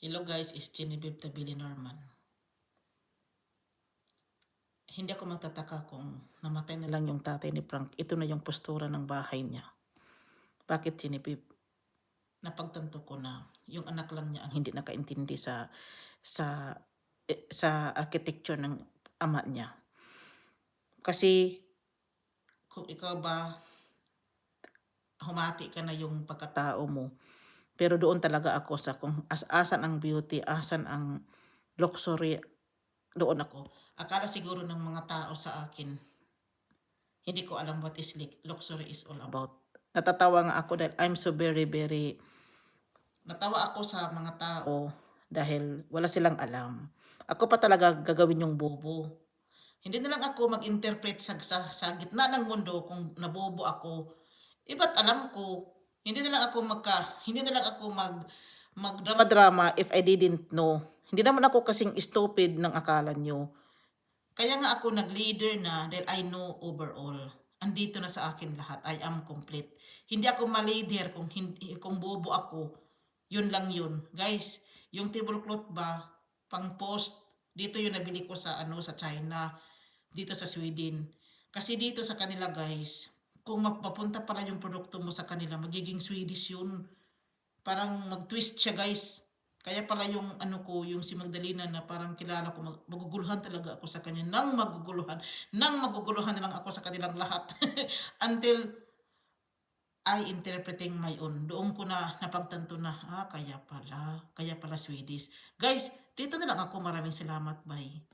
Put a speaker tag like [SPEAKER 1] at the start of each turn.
[SPEAKER 1] Hello guys, is Genevieve Tabili Norman. Hindi ako magtataka kung namatay na lang yung tatay ni Frank. Ito na yung postura ng bahay niya. Bakit Genevieve? Napagtanto ko na yung anak lang niya ang hindi nakaintindi sa sa architecture ng ama niya. Kasi kung ikaw ba humati ka na yung pagkatao mo. Pero doon talaga ako sa kung asan ang beauty, asan ang luxury, doon ako. Akala siguro ng mga tao sa akin, hindi ko alam what is luxury is all about. Natatawa nga ako dahil I'm so very, natawa ako sa mga tao dahil wala silang alam. Ako pa talaga gagawin yung bobo. Hindi na lang ako mag-interpret sa gitna ng mundo kung nabobo ako. Iba't alam ko, hindi na lang ako magdrama-drama if I didn't know. Hindi naman ako kasing stupid ng akala nyo. Kaya nga ako nag-leader na dahil I know overall. Andito na sa akin lahat. I am complete. Hindi ako ma-leader kung bobo ako. Yun lang yun. Guys, yung tablecloth ba, pang post, dito yung nabili ko sa sa China, dito sa Sweden. Kasi dito sa kanila guys, kung mapapunta pala yung produkto mo sa kanila, magiging Swedish yun. Parang mag-twist siya guys. Kaya pala yung yung si Magdalena na parang kilala ko, maguguluhan talaga ako sa kanya, nang maguguluhan na lang ako sa kanilang lahat. Until I interpreting my own. Doon ko na napagtanto na, kaya pala Swedish. Guys, dito na lang ako. Maraming salamat. Bye.